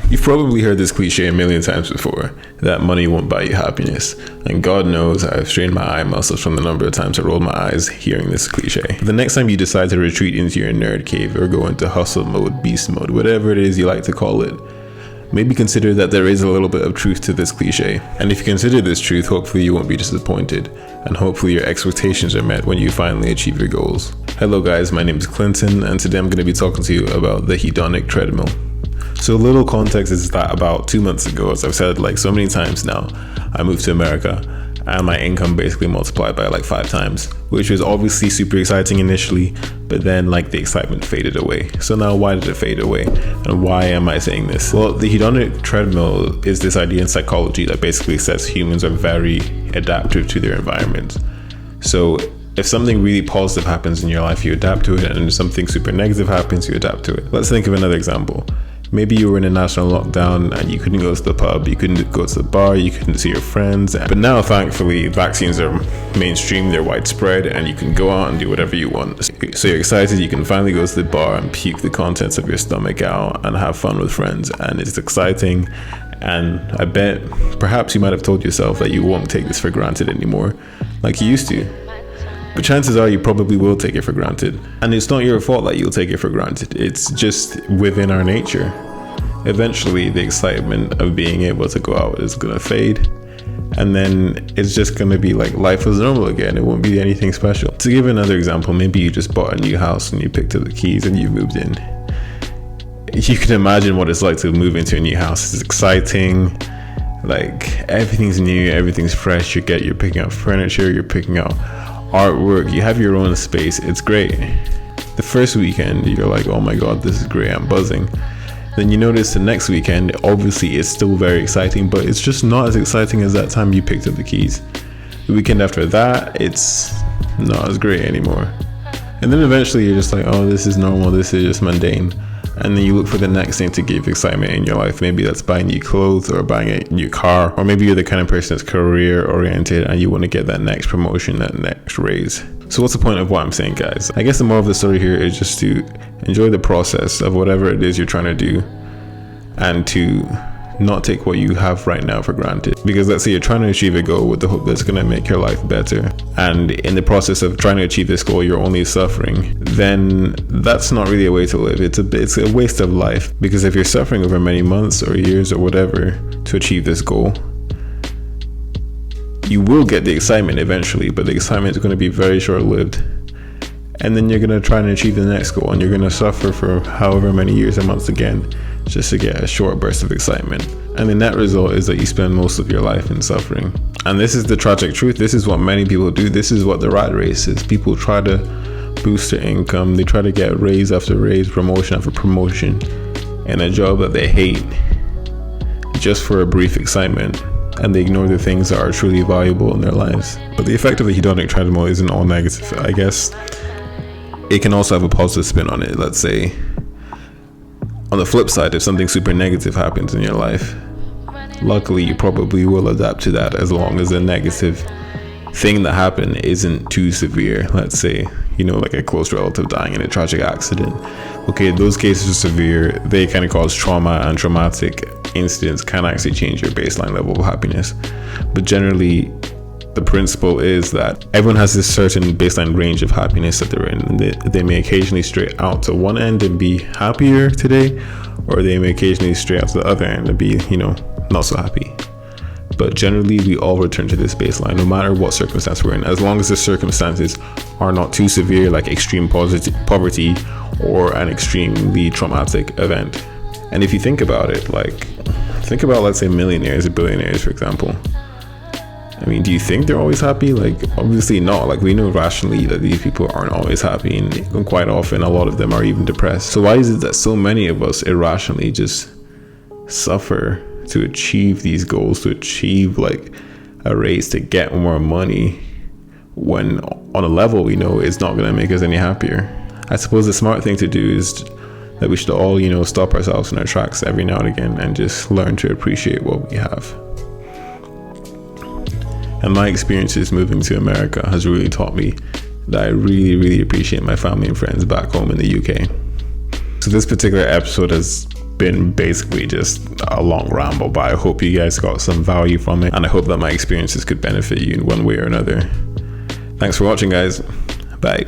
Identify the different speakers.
Speaker 1: You've probably heard this cliche a million times before, that money won't buy you happiness. And God knows I've strained my eye muscles from the number of times I rolled my eyes hearing this cliche. The next time you decide to retreat into your nerd cave or go into hustle mode, beast mode, whatever it is you like to call it, maybe consider that there is a little bit of truth to this cliche. And if you consider this truth, hopefully you won't be disappointed, and hopefully your expectations are met when you finally achieve your goals. Hello guys, my name is Clinton, and today I'm going to be talking to you about the Hedonic Treadmill. So a little context is that about 2 months ago, as I've said like so many times now, I moved to America and my income basically multiplied by like 5 times, which was obviously super exciting initially, but then like the excitement faded away. So now why did it fade away? And why am I saying this? Well, the hedonic treadmill is this idea in psychology that basically says humans are very adaptive to their environment. So if something really positive happens in your life, you adapt to it, and if something super negative happens, you adapt to it. Let's think of another example. Maybe you were in a national lockdown and you couldn't go to the pub, you couldn't go to the bar, you couldn't see your friends. But now, thankfully, vaccines are mainstream, they're widespread, and you can go out and do whatever you want. So you're excited, you can finally go to the bar and puke the contents of your stomach out and have fun with friends. And it's exciting. And I bet perhaps you might have told yourself that you won't take this for granted anymore, like you used to. But chances are you probably will take it for granted. And it's not your fault that you'll take it for granted. It's just within our nature. Eventually, the excitement of being able to go out is going to fade. And then it's just going to be like life as normal again. It won't be anything special. To give another example, maybe you just bought a new house and you picked up the keys and you moved in. You can imagine what it's like to move into a new house. It's exciting. Like everything's new, everything's fresh. You're picking up furniture, you're picking up artwork, you have your own space. It's great. The first weekend you're like, oh my god, this is great, I'm buzzing. Then you notice the next weekend, obviously it's still very exciting, but it's just not as exciting as that time you picked up the keys. The weekend after that, it's not as great anymore. And then eventually you're just like, oh, this is normal, this is just mundane. And then you look for the next thing to give excitement in your life. Maybe that's buying new clothes or buying a new car. Or maybe you're the kind of person that's career oriented and you want to get that next promotion, that next raise. So what's the point of what I'm saying, guys? I guess the moral of the story here is just to enjoy the process of whatever it is you're trying to do, and to not take what you have right now for granted. Because let's say you're trying to achieve a goal with the hope that's going to make your life better, and in the process of trying to achieve this goal you're only suffering, then that's not really a way to live. It's a waste of life. Because if you're suffering over many months or years or whatever to achieve this goal, you will get the excitement eventually, but the excitement is going to be very short-lived. And then you're going to try and achieve the next goal, and you're going to suffer for however many years and months again just to get a short burst of excitement. And the net result is that you spend most of your life in suffering. And this is the tragic truth. This is what many people do. This is what the rat race is. People try to boost their income. They try to get raise after raise, promotion after promotion in a job that they hate just for a brief excitement. And they ignore the things that are truly valuable in their lives. But the effect of the hedonic treadmill isn't all negative. I guess it can also have a positive spin on it. Let's say on the flip side, if something super negative happens in your life, luckily you probably will adapt to that, as long as the negative thing that happened isn't too severe. Let's say, like a close relative dying in a tragic accident. Okay, those cases are severe. They kind of cause trauma, and traumatic incidents can actually change your baseline level of happiness. But generally, the principle is that everyone has this certain baseline range of happiness that they're in, and they may occasionally stray out to one end and be happier today, or they may occasionally stray out to the other end and be, not so happy. But generally, we all return to this baseline, no matter what circumstance we're in, as long as the circumstances are not too severe, like extreme poverty or an extremely traumatic event. And if you think about it, think about, let's say, millionaires or billionaires, for example. I mean, do you think they're always happy? Obviously not. We know rationally that these people aren't always happy, and quite often a lot of them are even depressed. So why is it that so many of us irrationally just suffer to achieve these goals, to achieve a race, to get more money, when on a level we know it's not going to make us any happier? I suppose the smart thing to do is that we should all, stop ourselves in our tracks every now and again and just learn to appreciate what we have. And my experiences moving to America has really taught me that I really, really appreciate my family and friends back home in the UK. So this particular episode has been basically just a long ramble, but I hope you guys got some value from it, and I hope that my experiences could benefit you in one way or another. Thanks for watching, guys. Bye.